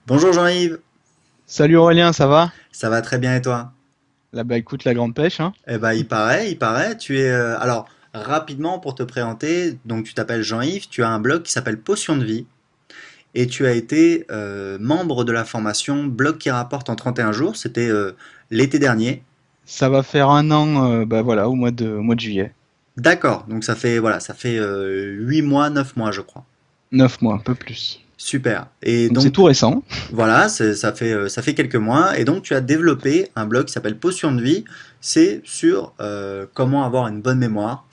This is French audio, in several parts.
Bonjour Jean-Yves, Salut Aurélien, ça va? ça va très bien et toi? Là, bah écoute, la grande pêche, hein. Eh ben il paraît, tu es... alors, rapidement pour te présenter, donc tu t'appelles Jean-Yves, tu as un blog qui s'appelle Potion de vie et tu as été membre de la formation Blog qui rapporte en 31 jours, c'était l'été dernier. Ça va faire un an, bah voilà, au mois de juillet. D'accord, donc ça fait, voilà, ça fait 8 mois, 9 mois je crois. 9 mois, un peu plus. Super. Et Donc c'est tout donc, récent. voilà, ça fait quelques mois. Et donc, tu as développé un blog qui s'appelle Potion de vie. C'est sur comment avoir une bonne mémoire.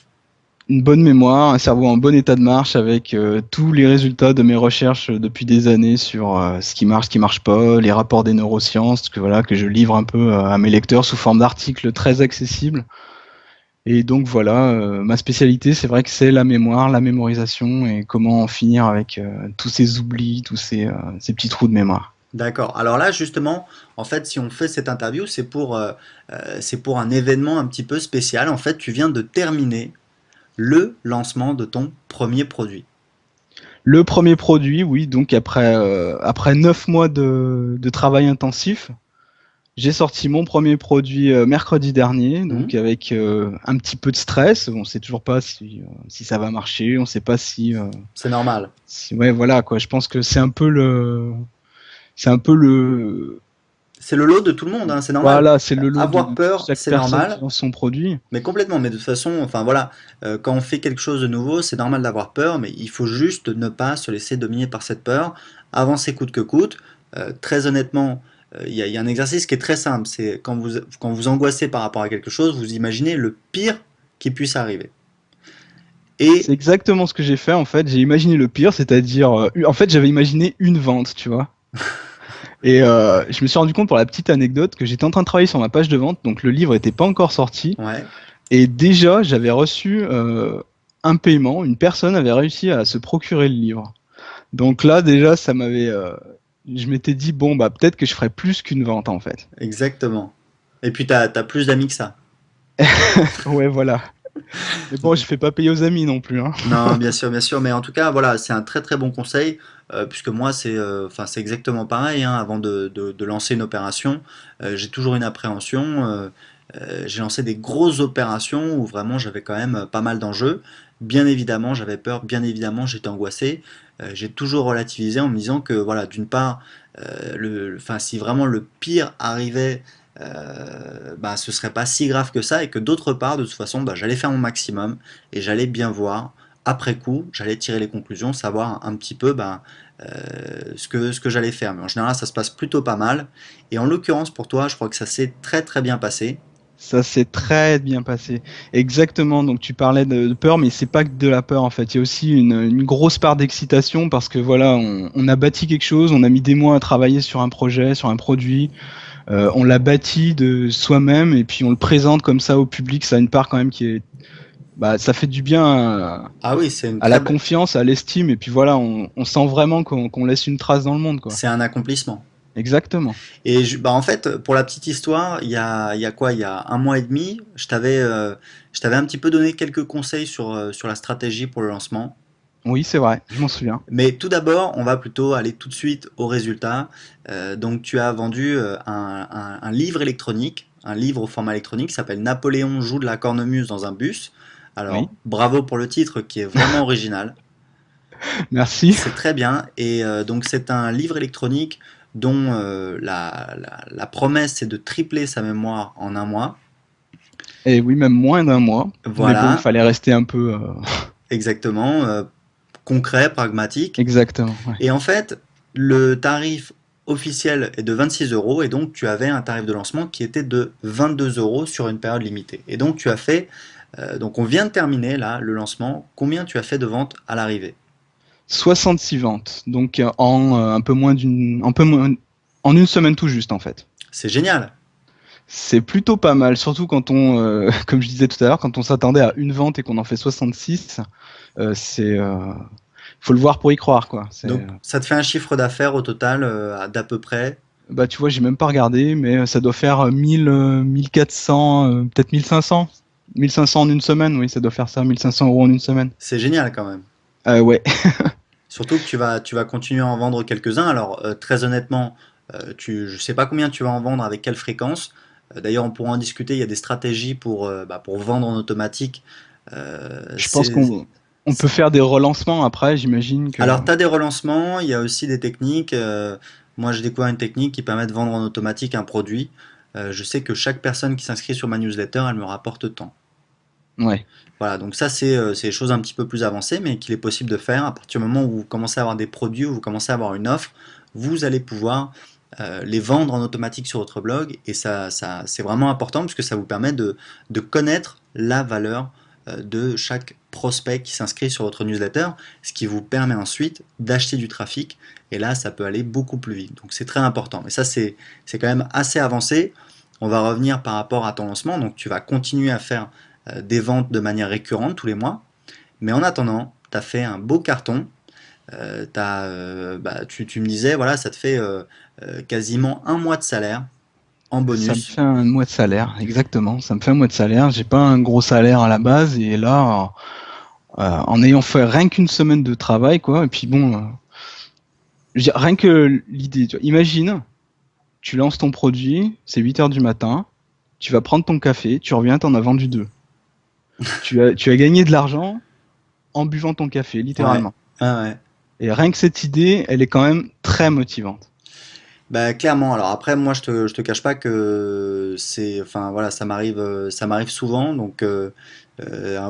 Une bonne mémoire, un cerveau en bon état de marche avec tous les résultats de mes recherches depuis des années sur ce qui marche pas, les rapports des neurosciences, que je livre un peu à mes lecteurs sous forme d'articles très accessibles. Et donc voilà, ma spécialité, c'est vrai que c'est la mémoire, la mémorisation et comment en finir avec tous ces oublis, ces petits trous de mémoire. D'accord. Alors là, justement, en fait, si on fait cette interview, c'est pour un événement un petit peu spécial. En fait, tu viens de terminer le lancement de ton premier produit. Le premier produit, oui, donc après 9 mois de travail intensif, j'ai sorti mon premier produit mercredi dernier, Hmm. donc avec un petit peu de stress. On sait toujours pas si ça va marcher, on sait pas C'est normal. ouais, voilà, quoi. Je pense que c'est un peu le, C'est le lot de tout le monde, hein, c'est normal. voilà, c'est le lot Avoir de peur, chaque c'est personne qui normal. lance son produit. Mais complètement, mais de toute façon, enfin voilà, quand on fait quelque chose de nouveau, c'est normal d'avoir peur, mais il faut juste ne pas se laisser dominer par cette peur, avancer coûte que coûte. Très honnêtement, il y a un exercice qui est très simple, c'est quand vous angoissez par rapport à quelque chose, vous imaginez le pire qui puisse arriver. Et C'est exactement ce que j'ai fait en fait. J'ai imaginé le pire, c'est-à-dire, en fait, j'avais imaginé une vente, tu vois. Et je me suis rendu compte pour la petite anecdote que j'étais en train de travailler sur ma page de vente, donc le livre n'était pas encore sorti. ouais, Et déjà, j'avais reçu un paiement, une personne avait réussi à se procurer le livre. Donc là, déjà, je m'étais dit, bon, bah peut-être que je ferais plus qu'une vente en fait. exactement. Et puis t'as plus d'amis que ça. Ouais, voilà. Mais bon, je fais pas payer aux amis non plus, hein. Non, bien sûr, mais en tout cas, voilà, c'est un très très bon conseil, puisque moi, enfin, c'est exactement pareil, hein, avant de lancer une opération, j'ai toujours une appréhension. J'ai lancé des grosses opérations où vraiment j'avais quand même pas mal d'enjeux. Bien évidemment, j'avais peur, bien évidemment, j'étais angoissé. J'ai toujours relativisé en me disant que, voilà, d'une part, enfin, si vraiment le pire arrivait, bah, ce serait pas si grave que ça, et que d'autre part, de toute façon, bah, j'allais faire mon maximum et j'allais bien voir après coup, j'allais tirer les conclusions, savoir un petit peu ben, ce que j'allais faire. Mais en général, ça se passe plutôt pas mal. Et en l'occurrence, pour toi, je crois que ça s'est très très bien passé. Ça s'est très bien passé. Exactement. Donc tu parlais de peur, mais c'est pas que de la peur en fait. Il y a aussi une grosse part d'excitation parce que voilà, on a bâti quelque chose, on a mis des mois à travailler sur un projet, sur un produit. On l'a bâti de soi-même et puis on le présente comme ça au public. Ça a une part quand même qui est, bah, ça fait du bien Ah oui, c'est une à très la belle... confiance, à l'estime et puis voilà, on sent vraiment qu'on laisse une trace dans le monde quoi. C'est un accomplissement. Exactement. Et bah, en fait, pour la petite histoire, il y a quoi? Il y a un mois et demi, je t'avais un petit peu donné quelques conseils sur la stratégie pour le lancement. Oui, c'est vrai. Je m'en souviens. Mais tout d'abord, on va plutôt aller tout de suite au résultat. Donc, tu as vendu un livre électronique, un livre au format électronique qui s'appelle Napoléon joue de la cornemuse dans un bus. Oui. Alors, bravo pour le titre qui est vraiment original. Merci. C'est très bien. Et donc, c'est un livre électronique dont la promesse c'est de tripler sa mémoire en un mois. Et oui, même moins d'un mois. Mais bon, il Voilà, fallait rester un peu. exactement. Concret, pragmatique. Exactement. Ouais. Et en fait, le tarif officiel est de 26 euros et donc tu avais un tarif de lancement qui était de 22 euros sur une période limitée. Et donc tu as fait, donc on vient de terminer là le lancement. Combien tu as fait de ventes à l'arrivée? 66 ventes. Donc en un peu moins en une semaine tout juste en fait. C'est génial. C'est plutôt pas mal, surtout quand comme je disais tout à l'heure, quand on s'attendait à une vente et qu'on en fait 66, faut le voir pour y croire quoi. Donc ça te fait un chiffre d'affaires au total d'à peu près. Bah tu vois, j'ai même pas regardé, mais ça doit faire 1000, 1400, peut-être 1500. 1500 en une semaine, oui, ça doit faire ça, 1500 euros en une semaine. C'est génial quand même. Ouais. Surtout que tu vas continuer à en vendre quelques-uns. Alors, très honnêtement, je ne sais pas combien tu vas en vendre, avec quelle fréquence. D'ailleurs, on pourra en discuter. Il y a des stratégies pour vendre en automatique. Je pense C'est, on peut faire des relancements après, j'imagine que. Alors, tu as des relancements, il y a aussi des techniques. Moi, j'ai découvert une technique qui permet de vendre en automatique un produit. Je sais que chaque personne qui s'inscrit sur ma newsletter, elle me rapporte tant. Ouais. Voilà, donc ça, c'est des choses un petit peu plus avancées, mais qu'il est possible de faire à partir du moment où vous commencez à avoir des produits, où vous commencez à avoir une offre, vous allez pouvoir les vendre en automatique sur votre blog, et ça c'est vraiment important parce que ça vous permet de connaître la valeur de chaque prospect qui s'inscrit sur votre newsletter, ce qui vous permet ensuite d'acheter du trafic, et là, ça peut aller beaucoup plus vite. Donc c'est très important, mais ça, c'est quand même assez avancé. On va revenir par rapport à ton lancement, donc tu vas continuer à faire des ventes de manière récurrente tous les mois. Mais en attendant, tu as fait un beau carton. Tu me disais, voilà, ça te fait quasiment un mois de salaire en Ça me bonus. fait un mois de salaire, exactement. Ça me fait un mois de salaire. J'ai pas un gros salaire à la base et là, en ayant fait rien qu'une semaine de travail, quoi. Et puis bon, je veux dire, rien que l'idée. Tu vois, imagine, tu lances ton produit, c'est 8 heures du matin, tu vas prendre ton café, tu reviens, t'en as vendu deux. Tu as gagné de l'argent en buvant ton café, Ouais, littéralement. ah ouais. Et rien que cette idée, elle est quand même très motivante. Bah, clairement. Alors après, moi, je te cache pas que enfin voilà, ça m'arrive souvent. Donc, au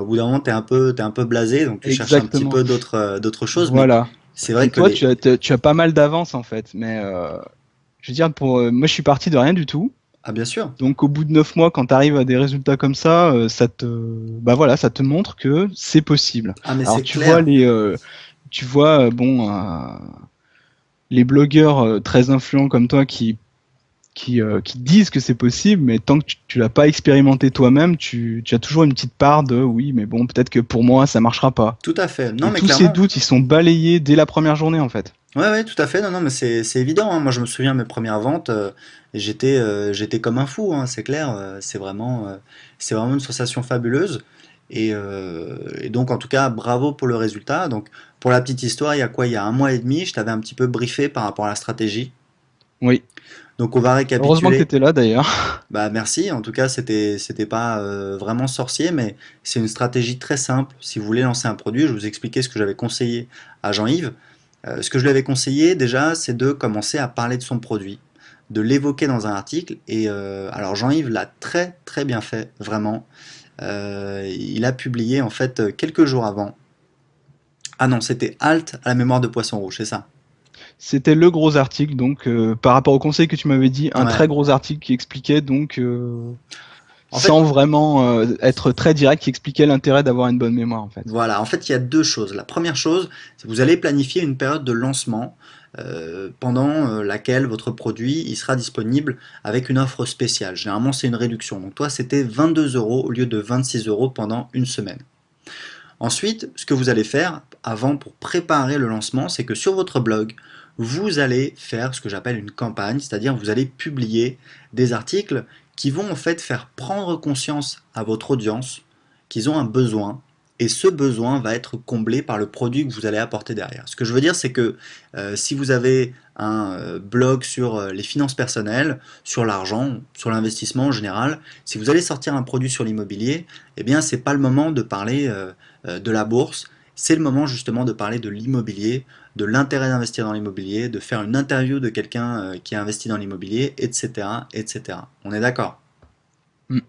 bout d'un moment, t'es un peu blasé, donc tu cherches un petit Exactement. peu d'autres choses. Mais Voilà. c'est vrai Et que toi, tu as pas mal d'avance en fait. Mais je veux dire, moi, je suis parti de rien du tout. ah, bien sûr. Donc, au bout de 9 mois, quand tu arrives à des résultats comme ça, bah voilà, ça te montre que c'est possible. Ah, mais Alors, c'est clair. tu vois, bon, les blogueurs très influents comme toi qui disent que c'est possible, mais tant que tu l'as pas expérimenté toi-même, tu as toujours une petite part de oui, mais bon, peut-être que pour moi, ça marchera pas. Tout à fait. Non, Et mais tous ces clairement. doutes, ils sont balayés dès la première journée, en fait. Ouais, ouais, tout à fait. Non, non, mais c'est évident, hein. Moi, je me souviens de mes premières ventes, j'étais comme un fou, hein, c'est clair. C'est vraiment une sensation fabuleuse. Et donc, en tout cas, bravo pour le résultat. Donc, pour la petite histoire, il y a quoi? Il y a un mois et demi, je t'avais un petit peu briefé par rapport à la stratégie. Oui. Donc, on va Heureusement que tu récapituler. étais là, d'ailleurs. Bah, merci. En tout cas, c'était pas vraiment sorcier, mais c'est une stratégie très simple. Si vous voulez lancer un produit, je vous expliquais ce que j'avais conseillé à Jean-Yves. Ce que je lui avais conseillé déjà, c'est de commencer à parler de son produit, de l'évoquer dans un article. Et alors Jean-Yves l'a très très bien fait, vraiment. Il a publié en fait quelques jours avant. Ah non, c'était Halte à la mémoire de Poisson Rouge, c'est ça. C'était le gros article, donc par rapport au conseil que tu m'avais dit, un Ouais. très gros article qui expliquait donc, En fait, sans vraiment être très direct, qui expliquait l'intérêt d'avoir une bonne mémoire, en fait. voilà. En fait, il y a deux choses. La première chose, c'est que vous allez planifier une période de lancement pendant laquelle votre produit il sera disponible avec une offre spéciale. Généralement, c'est une réduction. Donc toi, c'était 22 euros au lieu de 26 euros pendant une semaine. Ensuite, ce que vous allez faire avant pour préparer le lancement, c'est que sur votre blog, vous allez faire ce que j'appelle une campagne, c'est-à-dire vous allez publier des articles qui vont en fait faire prendre conscience à votre audience qu'ils ont un besoin, et ce besoin va être comblé par le produit que vous allez apporter derrière. Ce que je veux dire, c'est que si vous avez un blog sur les finances personnelles, sur l'argent, sur l'investissement en général, si vous allez sortir un produit sur l'immobilier, eh bien c'est pas le moment de parler de la bourse, c'est le moment justement de parler de l'immobilier, de l'intérêt d'investir dans l'immobilier, de faire une interview de quelqu'un qui a investi dans l'immobilier, etc., etc. On est d'accord? Mm,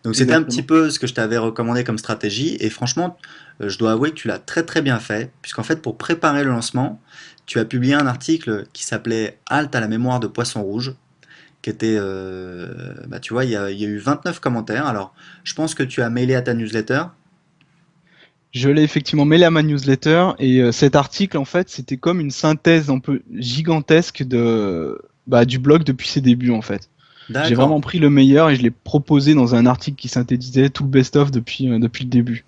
Donc c'était un petit exactement. peu ce que je t'avais recommandé comme stratégie, et franchement, je dois avouer que tu l'as très très bien fait, puisqu'en fait pour préparer le lancement, tu as publié un article qui s'appelait Halte à la mémoire de Poisson Rouge, qui était, tu vois, il y a eu 29 commentaires. Alors, je pense que tu as mailé à ta newsletter. Je l'ai effectivement mêlé à ma newsletter et cet article, en fait, c'était comme une synthèse un peu gigantesque du blog depuis ses débuts, en fait. J'ai D'accord. vraiment pris le meilleur et je l'ai proposé dans un article qui synthétisait tout le best-of depuis le début.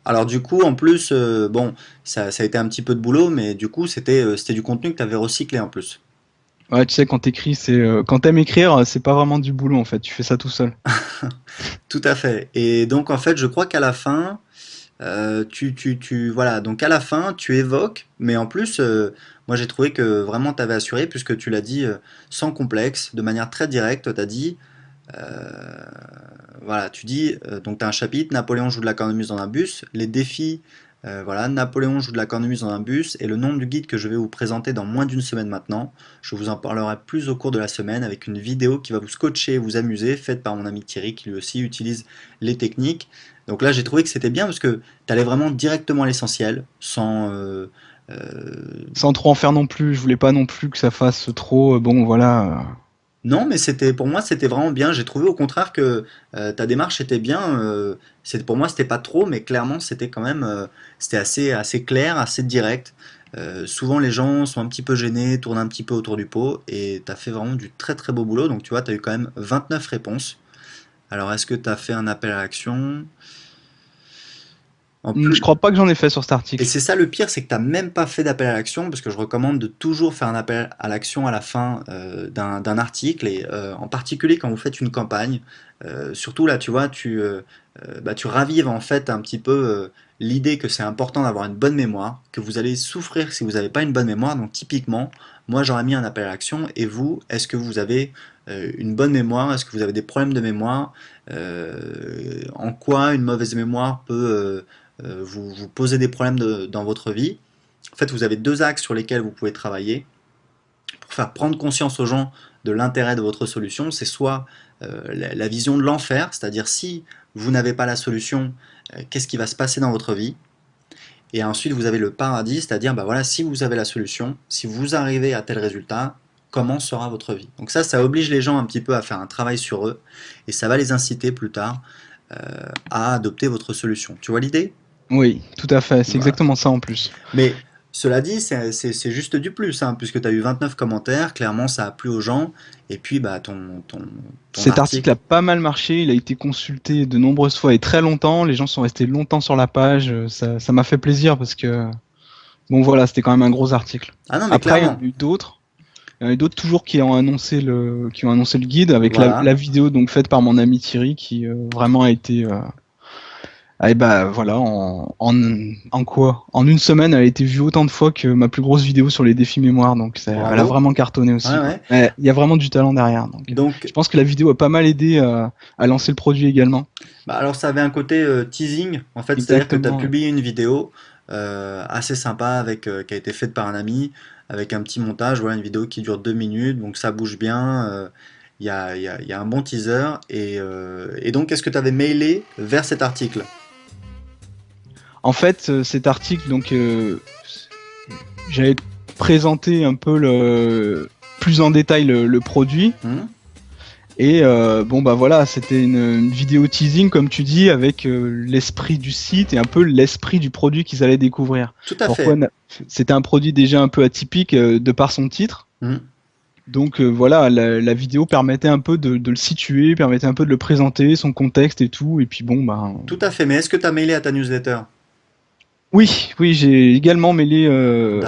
Alors du coup, en plus, bon, ça a été un petit peu de boulot, mais du coup, c'était du contenu que tu avais recyclé en plus. Ouais, tu sais, quand t'écris, quand t'aimes écrire, c'est pas vraiment du boulot, en fait. Tu fais ça tout seul. Tout à fait. Et donc, en fait, je crois qu'à la fin, Voilà, donc à la fin, tu évoques, mais en plus, moi j'ai trouvé que vraiment tu avais assuré, puisque tu l'as dit sans complexe, de manière très directe, tu as dit, euh, voilà, tu dis, donc tu as un chapitre, Napoléon joue de la cornemuse dans un bus, les défis, voilà, Napoléon joue de la cornemuse dans un bus, et le nom du guide que je vais vous présenter dans moins d'une semaine maintenant. Je vous en parlerai plus au cours de la semaine avec une vidéo qui va vous scotcher et vous amuser, faite par mon ami Thierry qui lui aussi utilise les techniques. Donc là, j'ai trouvé que c'était bien parce que tu allais vraiment directement à l'essentiel, sans, Sans trop en faire non plus. Je voulais pas non plus que ça fasse trop. Bon, voilà. non, mais c'était pour moi c'était vraiment bien. J'ai trouvé au contraire que ta démarche était bien. Pour moi c'était pas trop, mais clairement c'était quand même c'était assez clair, assez direct. Souvent les gens sont un petit peu gênés, tournent un petit peu autour du pot, et tu as fait vraiment du très très beau boulot. Donc tu vois, tu as eu quand même 29 réponses. Alors est-ce que tu as fait un appel à l'action? En Je plus, crois pas que j'en ai fait sur cet et article. c'est ça le pire, c'est que tu n'as même pas fait d'appel à l'action, parce que je recommande de toujours faire un appel à l'action à la fin d'un article, et en particulier quand vous faites une campagne. Surtout là, tu vois, tu ravives en fait un petit peu l'idée que c'est important d'avoir une bonne mémoire, que vous allez souffrir si vous n'avez pas une bonne mémoire. Donc typiquement, moi j'aurais mis un appel à l'action, et vous, est-ce que vous avez une bonne mémoire? Est-ce que vous avez des problèmes de mémoire? En quoi une mauvaise mémoire peut vous posez des problèmes dans votre vie. En fait, vous avez deux axes sur lesquels vous pouvez travailler pour faire prendre conscience aux gens de l'intérêt de votre solution. C'est soit la vision de l'enfer, c'est-à-dire si vous n'avez pas la solution, qu'est-ce qui va se passer dans votre vie. Et ensuite, vous avez le paradis, c'est-à-dire bah voilà, si vous avez la solution, si vous arrivez à tel résultat, comment sera votre vie. Donc ça oblige les gens un petit peu à faire un travail sur eux, et ça va les inciter plus tard à adopter votre solution. Tu vois l'idée? Oui, tout à fait. C'est Voilà. exactement ça en plus. Mais cela dit, c'est juste du plus, hein, puisque tu as eu 29 commentaires, clairement ça a plu aux gens, et puis bah, ton Cet article article. a pas mal marché. Il a été consulté de nombreuses fois et très longtemps. Les gens sont restés longtemps sur la page. Ça m'a fait plaisir parce que bon, voilà, c'était quand même un gros article. Ah non, mais Après, il y en a clairement, eu d'autres. Il y en a eu d'autres toujours qui ont annoncé le guide avec voilà. la vidéo donc faite par mon ami Thierry qui vraiment a été ah, et bah voilà, en quoi? En une semaine, elle a été vue autant de fois que ma plus grosse vidéo sur les défis mémoire, donc elle a Bravo. vraiment cartonné Ouais, aussi, quoi. ouais. Mais il y a vraiment du talent derrière, donc Donc, je pense que la vidéo a pas mal aidé à lancer le produit également. bah, alors ça avait un côté teasing, en fait, c'est-à-dire que tu as Exactement, ouais. publié une vidéo assez sympa qui a été faite par un ami, avec un petit montage, voilà, une vidéo qui dure 2 minutes, donc ça bouge bien. Il y a un bon teaser, et donc est-ce que tu avais mailé vers cet article? En fait, cet article, donc j'avais présenté un peu plus en détail le produit. Hmm. Et bon bah voilà, c'était une vidéo teasing comme tu dis avec l'esprit du site et un peu l'esprit du produit qu'ils allaient découvrir. Tout à Pourquoi fait. c'était un produit déjà un peu atypique de par son titre. Hmm. Donc voilà, la vidéo permettait un peu de le situer, permettait un peu de le présenter, son contexte et tout. Et puis bon bah Tout à fait, mais est-ce que tu as mailé à ta newsletter? oui, oui, j'ai également mêlé à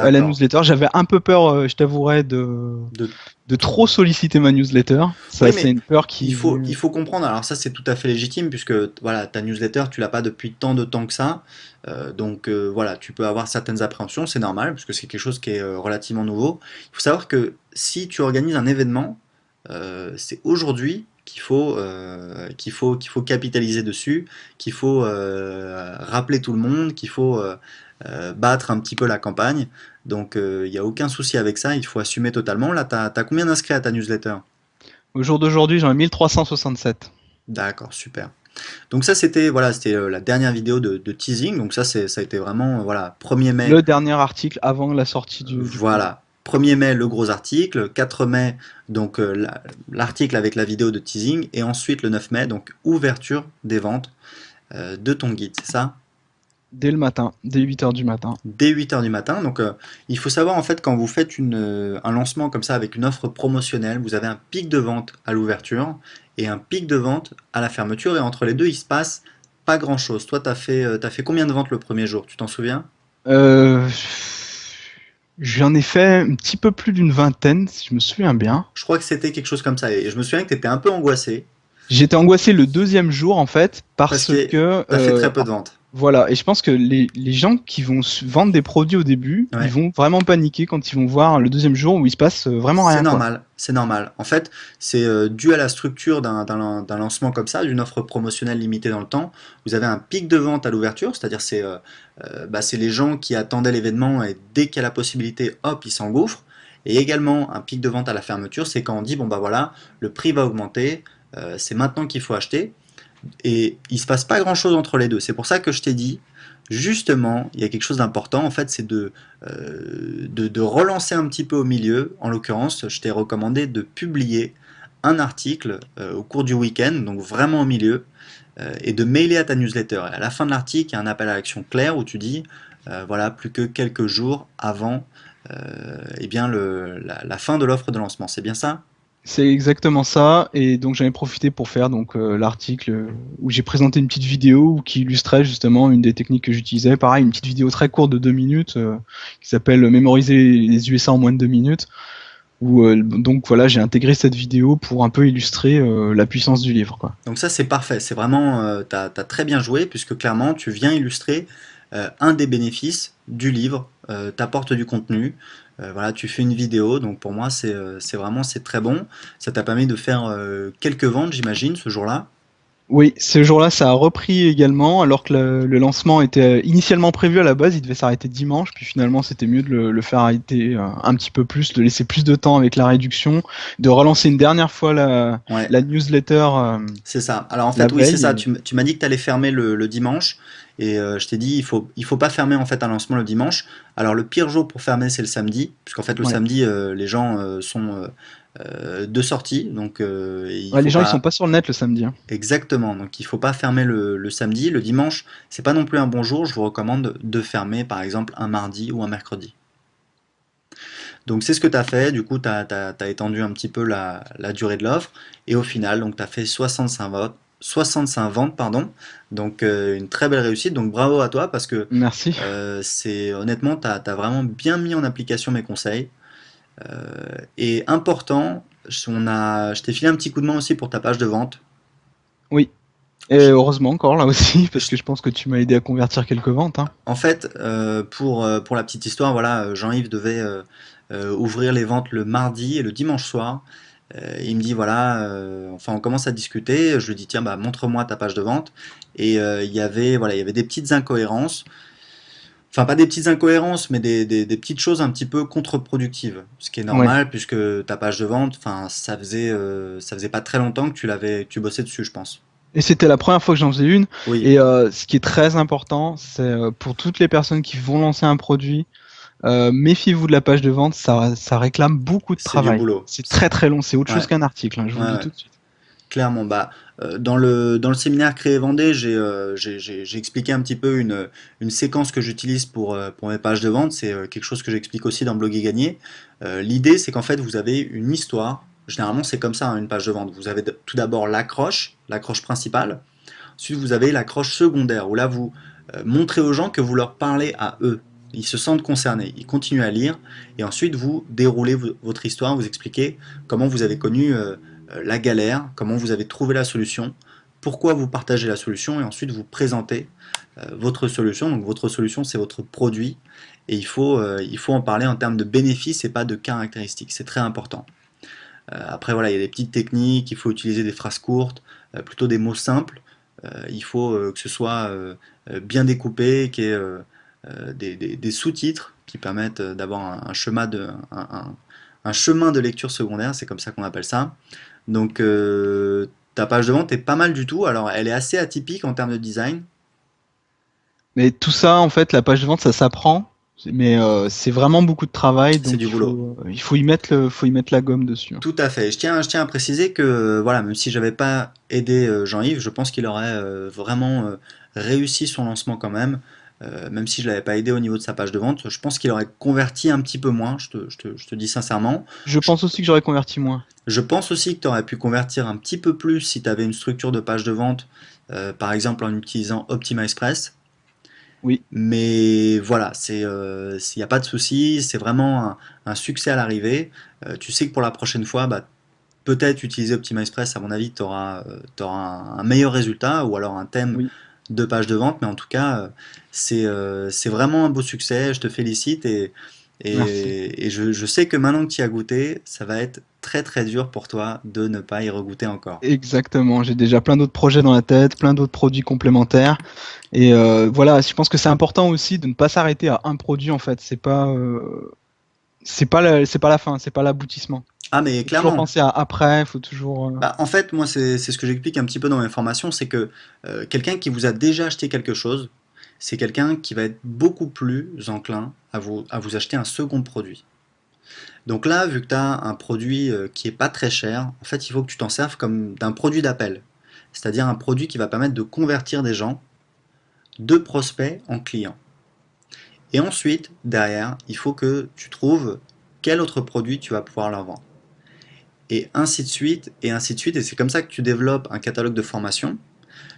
la D'accord. newsletter. J'avais un peu peur, je t'avouerais, De... de trop solliciter ma newsletter. Ça, Oui, c'est mais une peur qui est il venue. faut comprendre. Alors ça, c'est tout à fait légitime, puisque voilà, ta newsletter, tu l'as pas depuis tant de temps que ça. Donc voilà, tu peux avoir certaines appréhensions, c'est normal, parce que c'est quelque chose qui est relativement nouveau. Il faut savoir que si tu organises un événement, c'est aujourd'hui qu'il faut capitaliser dessus, qu'il faut rappeler tout le monde, qu'il faut battre un petit peu la campagne. Donc il n'y a aucun souci avec ça, il faut assumer totalement. Là, t'as combien d'inscrits à ta newsletter? Au jour d'aujourd'hui, j'en ai 1367. D'accord, super. Donc ça, c'était la dernière vidéo de teasing. Donc ça a été vraiment voilà, 1er mai. Le dernier article avant la sortie du produit. Voilà. 1er mai, le gros article. 4 mai, donc l'article avec la vidéo de teasing. Et ensuite, le 9 mai, donc ouverture des ventes de ton guide, c'est ça? Dès le matin, dès 8 heures du matin. Dès 8 heures du matin. Donc il faut savoir en fait quand vous faites un lancement comme ça avec une offre promotionnelle, vous avez un pic de vente à l'ouverture et un pic de vente à la fermeture. Et entre les deux, il se passe pas grand-chose. Toi, t'as fait combien de ventes le premier jour? Tu t'en souviens? Euh, J'en ai fait un petit peu plus d'une vingtaine, si je me souviens bien. Je crois que c'était quelque chose comme ça. Et je me souviens que tu étais un peu angoissé J'étais angoissé le deuxième jour en fait parce parce que que tu as fait très peu de ventes. Voilà, et je pense que les gens qui vont vendre des produits au début, ils Ouais. vont vraiment paniquer quand ils vont voir le deuxième jour où il se passe vraiment C'est rien, quoi. normal, c'est normal. En fait, c'est dû à la structure d'un lancement comme ça, d'une offre promotionnelle limitée dans le temps. Vous avez un pic de vente à l'ouverture, c'est-à-dire c'est les gens qui attendaient l'événement et dès qu'il y a la possibilité, hop, ils s'engouffrent. Et également un pic de vente à la fermeture, c'est quand on dit bon bah voilà, le prix va augmenter, c'est maintenant qu'il faut acheter. Et il se passe pas grand chose entre les deux. C'est pour ça que je t'ai dit, justement, il y a quelque chose d'important, en fait, c'est de relancer un petit peu au milieu. En l'occurrence, je t'ai recommandé de publier un article au cours du week-end, donc vraiment au milieu, et de mailer à ta newsletter. Et à la fin de l'article, il y a un appel à l'action clair où tu dis, voilà, plus que quelques jours avant eh bien la fin de l'offre de lancement. C'est bien ça? C'est exactement ça, et donc j'en ai profité pour faire donc l'article où j'ai présenté une petite vidéo qui illustrait justement une des techniques que j'utilisais. Pareil, une petite vidéo très courte de 2 minutes qui s'appelle Mémoriser les USA en moins de 2 minutes. Où donc voilà, j'ai intégré cette vidéo pour un peu illustrer la puissance du livre, quoi. Donc ça c'est parfait, c'est vraiment, t'as très bien joué puisque clairement tu viens illustrer un des bénéfices du livre, t'apportes du contenu, voilà, tu fais une vidéo, donc pour moi c'est vraiment c'est très bon. Ça t'a permis de faire quelques ventes j'imagine ce jour-là. Oui, ce jour-là, ça a repris également, alors que le lancement était initialement prévu à la base, il devait s'arrêter dimanche, puis finalement c'était mieux de le faire arrêter un petit peu plus, de laisser plus de temps avec la réduction, de relancer une dernière fois Ouais, la newsletter c'est ça. Alors en la fait oui c'est veille. ça, tu m'as dit que tu allais fermer le dimanche et je t'ai dit il faut pas fermer en fait un lancement le dimanche. Alors le pire jour pour fermer c'est le samedi, puisqu'en fait le Ouais. samedi les gens sont de sortie, donc il Ouais, les faut gens ils sont pas. pas sur le net le samedi, hein. Exactement, donc il ne faut pas fermer le samedi. Le dimanche, c'est pas non plus un bon jour. Je vous recommande de fermer par exemple un mardi ou un mercredi. Donc c'est ce que tu as fait, du coup tu as étendu un petit peu la durée de l'offre et au final donc tu as fait 65 ventes pardon. Donc une très belle réussite. Donc bravo à toi parce que Merci. c'est honnêtement tu as vraiment bien mis en application mes conseils. Et important, je t'ai filé un petit coup de main aussi pour ta page de vente. Oui. Et heureusement encore là aussi, parce Je que je pense que tu m'as aidé à convertir quelques ventes, hein. En fait, pour la petite histoire, voilà, Jean-Yves devait ouvrir les ventes le mardi et le dimanche soir. Il me dit voilà, enfin on commence à discuter. Je lui dis tiens bah montre-moi ta page de vente. Et voilà, il y avait des petites incohérences. Enfin pas des petites incohérences, mais des petites choses un petit peu contre-productives. Ce qui est Ouais. normal puisque ta page de vente, enfin ça faisait pas très longtemps que que tu bossais dessus, je pense. Et c'était la première fois que j'en faisais une. Oui, Et ce qui est très important, c'est pour toutes les personnes qui vont lancer un produit, méfiez-vous de la page de vente, ça réclame beaucoup de c'est du travail. boulot. C'est très très long, c'est autre chose Ouais, qu'un article, hein, je vous ouais, le dis ouais. tout de suite. Clairement, bah, dans le séminaire Créer Vendée, j'ai expliqué un petit peu une séquence que j'utilise pour mes pages de vente. C'est quelque chose que j'explique aussi dans Blog et Gagner. L'idée, c'est qu'en fait, vous avez une histoire. Généralement, c'est comme ça, hein, une page de vente. Vous avez tout d'abord l'accroche principale. Ensuite, vous avez l'accroche secondaire, où là, vous montrez aux gens que vous leur parlez à eux. Ils se sentent concernés, ils continuent à lire, et ensuite vous déroulez votre histoire, vous expliquez comment vous avez connu la galère, comment vous avez trouvé la solution, pourquoi vous partagez la solution, et ensuite vous présentez votre solution. Donc votre solution, c'est votre produit, et il faut en parler en termes de bénéfices et pas de caractéristiques. C'est très important. Après, voilà, il y a des petites techniques, il faut utiliser des phrases courtes, plutôt des mots simples. Il faut que ce soit bien découpé, qu'il y ait des sous-titres qui permettent d'avoir un chemin de lecture secondaire, c'est comme ça qu'on appelle ça. Donc ta page de vente est pas mal du tout. Alors elle est assez atypique en termes de design. Mais tout ça, en fait, la page de vente, ça s'apprend, mais c'est vraiment beaucoup de travail, C'est donc du boulot. il faut y mettre faut y mettre la gomme dessus, hein. Tout à fait. Je tiens à préciser que voilà, même si j'avais pas aidé Jean-Yves, je pense qu'il aurait vraiment réussi son lancement quand même. Même si je l'avais pas aidé au niveau de sa page de vente, je pense qu'il aurait converti un petit peu moins, je te dis sincèrement. Je Je, pense aussi que j'aurais converti moins. je pense aussi que tu aurais pu convertir un petit peu plus si tu avais une structure de page de vente, par exemple en utilisant OptimizePress. Oui. Mais voilà, il n'y a pas de souci, c'est vraiment un succès à l'arrivée. Tu sais que pour la prochaine fois, bah, peut-être utiliser OptimizePress, à mon avis, tu auras un meilleur résultat ou alors un thème Oui. 2 pages de vente, mais en tout cas, c'est vraiment un beau succès. Je te félicite Merci. et je sais que maintenant que tu y as goûté, ça va être très très dur pour toi de ne pas y regoûter encore. Exactement, j'ai déjà plein d'autres projets dans la tête, plein d'autres produits complémentaires. Et voilà, je pense que c'est important aussi de ne pas s'arrêter à un produit en fait. C'est pas la fin, c'est pas l'aboutissement. Ah, mais Faut toujours clairement. penser à après, faut toujours. Bah, en fait, moi, c'est ce que j'explique un petit peu dans mes formations, c'est que quelqu'un qui vous a déjà acheté quelque chose, c'est quelqu'un qui va être beaucoup plus enclin à vous acheter un second produit. Donc là, vu que tu as un produit qui est pas très cher, en fait, il faut que tu t'en serves comme d'un produit d'appel. C'est-à-dire un produit qui va permettre de convertir des gens de prospects en clients. Et ensuite, derrière, il faut que tu trouves quel autre produit tu vas pouvoir leur vendre. Et ainsi de suite, et ainsi de suite. Et c'est comme ça que tu développes un catalogue de formation.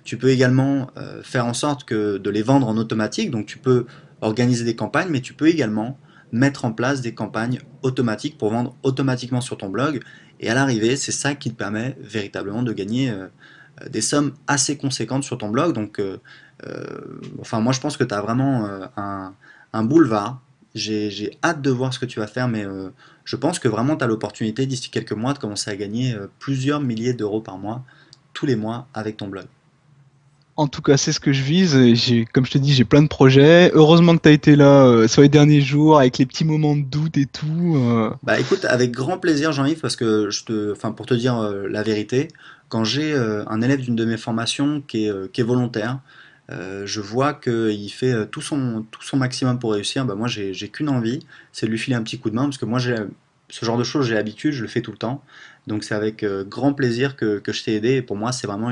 Tu peux également faire en sorte que de les vendre en automatique. Donc tu peux organiser des campagnes, mais tu peux également mettre en place des campagnes automatiques pour vendre automatiquement sur ton blog. Et à l'arrivée, c'est ça qui te permet véritablement de gagner des sommes assez conséquentes sur ton blog. Donc, euh, enfin, moi, je pense que tu as vraiment un boulevard. J'ai hâte de voir ce que tu vas faire, mais je pense que vraiment tu as l'opportunité d'ici quelques mois de commencer à gagner plusieurs milliers d'euros par mois, tous les mois, avec ton blog. En tout cas, c'est ce que je vise. Et comme je te dis, j'ai plein de projets. Heureusement que tu as été là sur les derniers jours avec les petits moments de doute et tout. Bah écoute, avec grand plaisir Jean-Yves, parce que enfin pour te dire la vérité, quand j'ai un élève d'une de mes formations qui est volontaire, je vois qu'il fait tout son maximum pour réussir. Bah moi j'ai qu'une envie, c'est de lui filer un petit coup de main, parce que moi j'ai ce genre de choses, j'ai l'habitude, je le fais tout le temps. Donc c'est avec grand plaisir que je t'ai aidé. Et pour moi c'est vraiment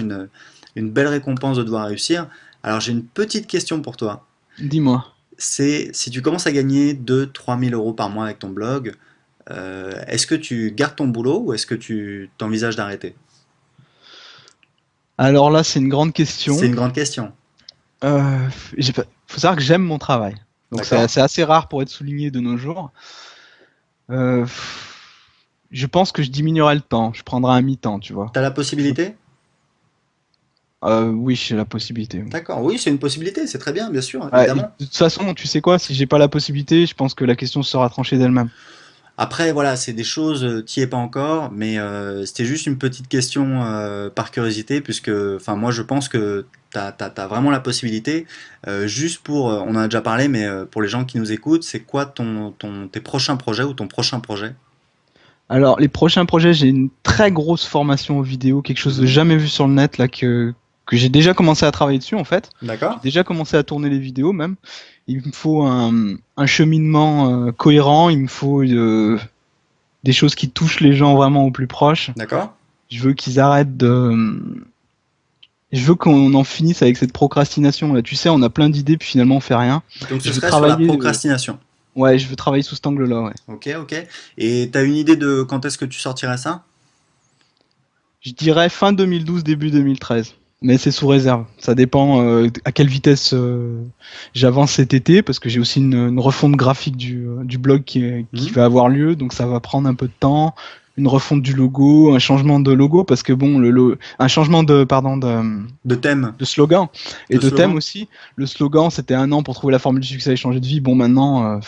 une belle récompense de devoir réussir. Alors j'ai une petite question pour toi. Dis-moi. C'est si tu commences à gagner 2 3 000 euros par mois avec ton blog, est-ce que tu gardes ton boulot ou est-ce que tu t'envisages d'arrêter? Alors là, c'est une grande C'est question. une grande question. Euh, Faut savoir que j'aime mon travail. Donc D'accord? c'est assez rare pour être souligné de nos jours. Euh, je pense que je diminuerai le temps. Je prendrai un mi-temps, tu vois. T'as la Je- possibilité? Oui, j'ai la possibilité. Oui. D'accord, oui, c'est une possibilité, c'est très bien, bien sûr, Ouais, évidemment. de toute façon, tu sais quoi, si j'ai pas la possibilité, je pense que la question sera tranchée d'elle-même. Après, voilà, c'est des choses, t'y es pas encore, mais c'était juste une petite question par curiosité, puisque, enfin, moi, je pense que t'as vraiment la possibilité. Juste pour, on en a déjà parlé, mais pour les gens qui nous écoutent, c'est quoi tes prochains projets ou ton prochain projet? Alors, les prochains projets, j'ai une très grosse formation aux vidéos, quelque chose de Mhm. jamais vu sur le net, là, que j'ai déjà commencé à travailler dessus, en fait. J'ai D'accord? déjà commencé à tourner les vidéos, même. Il me faut un cheminement cohérent, il me faut des choses qui touchent les gens vraiment au plus proche. D'accord? Je veux qu'ils arrêtent de... Je veux qu'on en finisse avec cette procrastination, là. Tu sais, on a plein d'idées, puis finalement, on fait rien. Donc ce Je veux serait sur la travailler... procrastination. Ouais, je veux travailler sous cet angle-là, ouais. Ok, ok. Et t'as une idée de quand est-ce que tu sortirais ça? Je dirais fin 2012, début 2013. Mais c'est sous réserve. Ça dépend à quelle vitesse j'avance cet été, parce que j'ai aussi une refonte graphique du blog qui Hmm. va avoir lieu, donc ça va prendre un peu de temps. Une refonte du logo, un changement de logo, parce que bon, un changement De thème, de slogan et de de thème slogan? aussi. Le slogan, c'était 1 an pour trouver la formule du succès et changer de vie. Bon, maintenant,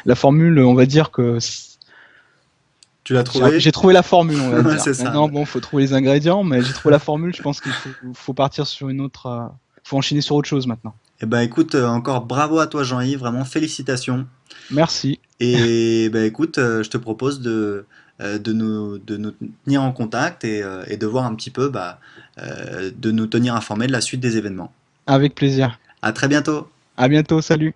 la formule, on va dire que Tu l'as trouvé? j'ai trouvé la formule, on va dire. C'est ça. Maintenant, bon, faut trouver les ingrédients, mais j'ai trouvé la formule. Je pense faut partir sur une autre. Faut enchaîner sur autre chose maintenant. Eh ben écoute, encore bravo à toi Jean-Yves, vraiment félicitations. Merci. Et ben écoute, je te propose de nous tenir en contact et de voir un petit peu, bah, de nous tenir informés de la suite des événements. Avec plaisir. À très bientôt! À bientôt. Salut.